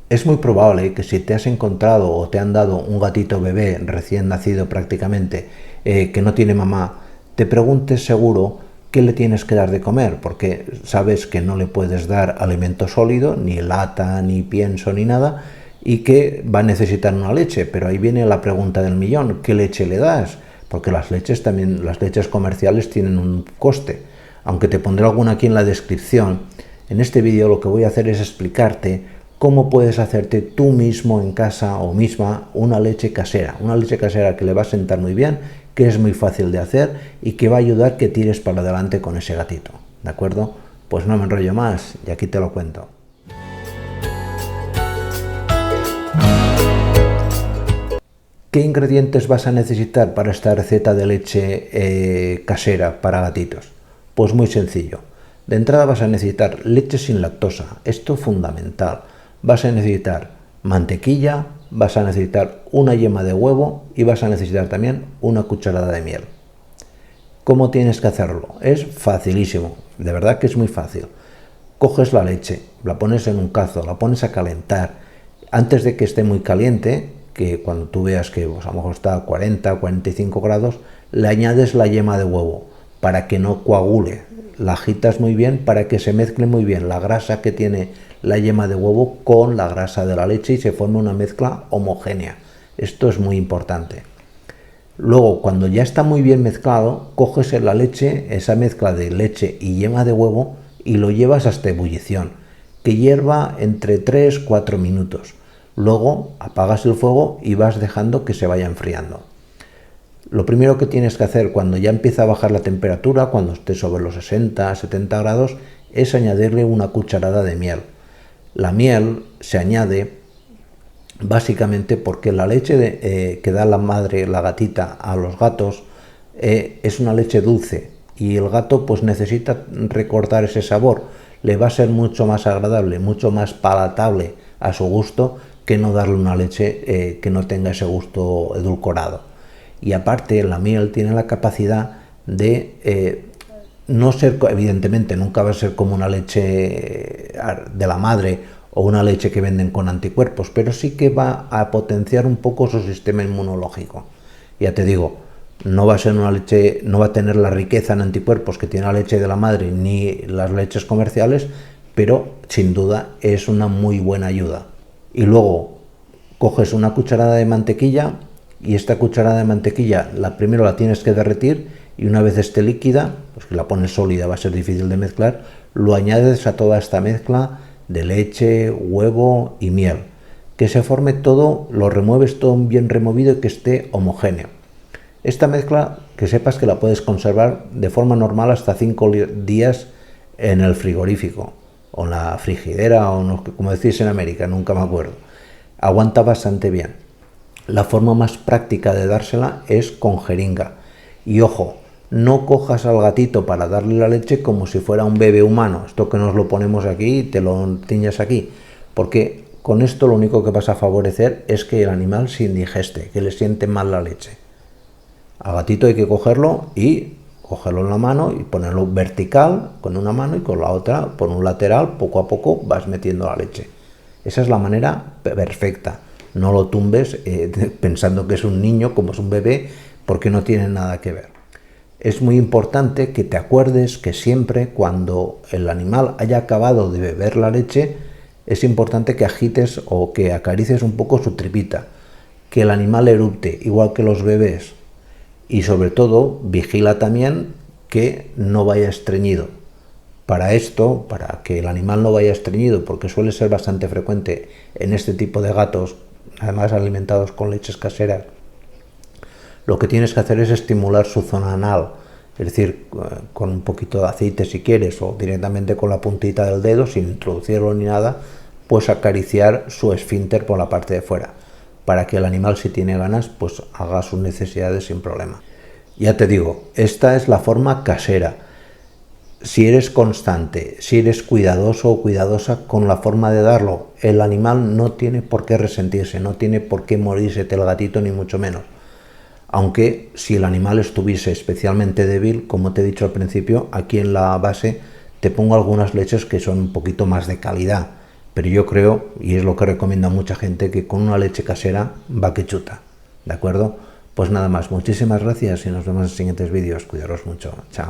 Es muy probable que si te has encontrado o te han dado un gatito bebé recién nacido prácticamente, que no tiene mamá, te preguntes seguro qué le tienes que dar de comer, porque sabes que no le puedes dar alimento sólido, ni lata, ni pienso, ni nada, y que va a necesitar una leche. Pero ahí viene la pregunta del millón: ¿qué leche le das? Porque las leches también, las leches comerciales tienen un coste. Aunque te pondré alguna aquí en la descripción, en este vídeo lo que voy a hacer es explicarte cómo puedes hacerte tú mismo en casa o misma una leche casera que le va a sentar muy bien, que es muy fácil de hacer y que va a ayudar que tires para adelante con ese gatito, ¿de acuerdo? Pues no me enrollo más y aquí te lo cuento. ¿Qué ingredientes vas a necesitar para esta receta de leche casera para gatitos? Pues muy sencillo. De entrada vas a necesitar leche sin lactosa, esto es fundamental. Vas a necesitar mantequilla, vas a necesitar una yema de huevo y vas a necesitar también una cucharada de miel. ¿Cómo tienes que hacerlo? Es facilísimo, de verdad que es muy fácil. Coges la leche, la pones en un cazo, la pones a calentar. Antes de que esté muy caliente, que cuando tú veas que pues, a lo mejor está a 40 o 45 grados, le añades la yema de huevo para que no coagule. La agitas muy bien para que se mezcle muy bien la grasa que tiene la yema de huevo con la grasa de la leche y se forme una mezcla homogénea. Esto es muy importante. Luego, cuando ya está muy bien mezclado, coges la leche, esa mezcla de leche y yema de huevo, y lo llevas hasta ebullición, que hierva entre 3-4 minutos. Luego apagas el fuego y vas dejando que se vaya enfriando. Lo primero que tienes que hacer cuando ya empieza a bajar la temperatura, cuando esté sobre los 60-70 grados, es añadirle una cucharada de miel. La miel se añade básicamente porque la leche que da la madre, la gatita, a los gatos es una leche dulce y el gato pues necesita recordar ese sabor. Le va a ser mucho más agradable, mucho más palatable a su gusto que no darle una leche que no tenga ese gusto edulcorado. Y aparte la miel tiene la capacidad de no ser, evidentemente nunca va a ser como una leche de la madre o una leche que venden con anticuerpos, pero sí que va a potenciar un poco su sistema inmunológico. Ya te digo, no va a ser una leche, no va a tener la riqueza en anticuerpos que tiene la leche de la madre ni las leches comerciales, pero sin duda es una muy buena ayuda. Y luego coges una cucharada de mantequilla y esta cucharada de mantequilla primero la tienes que derretir y una vez esté líquida, pues que la pones sólida va a ser difícil de mezclar, lo añades a toda esta mezcla de leche, huevo y miel. Que se forme todo, lo remueves todo bien removido y que esté homogéneo. Esta mezcla, que sepas que la puedes conservar de forma normal hasta 5 días en el frigorífico o en la frigidera o no, como decís en América, nunca me acuerdo. Aguanta bastante bien. La forma más práctica de dársela es con jeringa. Y ojo, no cojas al gatito para darle la leche como si fuera un bebé humano, esto que nos lo ponemos aquí y te lo tiñas aquí, porque con esto lo único que vas a favorecer es que el animal se indigeste, que le siente mal la leche. Al gatito hay que cogerlo en la mano y ponerlo vertical con una mano y con la otra por un lateral, poco a poco vas metiendo la leche. Esa es la manera perfecta. No lo tumbes pensando que es un niño, como es un bebé, porque no tiene nada que ver. Es muy importante que te acuerdes que siempre cuando el animal haya acabado de beber la leche, es importante que agites o que acaricies un poco su tripita, que el animal erupte, igual que los bebés. Y sobre todo, vigila también que no vaya estreñido. Para esto, para que el animal no vaya estreñido, porque suele ser bastante frecuente en este tipo de gatos, además alimentados con leches caseras, lo que tienes que hacer es estimular su zona anal, es decir, con un poquito de aceite si quieres, o directamente con la puntita del dedo, sin introducirlo ni nada, pues acariciar su esfínter por la parte de fuera, para que el animal, si tiene ganas, pues haga sus necesidades sin problema. Ya te digo, esta es la forma casera. Si eres constante, si eres cuidadoso o cuidadosa con la forma de darlo, el animal no tiene por qué resentirse, no tiene por qué morirse el gatito, ni mucho menos. Aunque si el animal estuviese especialmente débil, como te he dicho al principio, aquí en la base te pongo algunas leches que son un poquito más de calidad, pero yo creo, y es lo que recomienda mucha gente, que con una leche casera va que chuta, ¿de acuerdo? Pues nada más, muchísimas gracias y nos vemos en siguientes vídeos. Cuidaros mucho. Chao.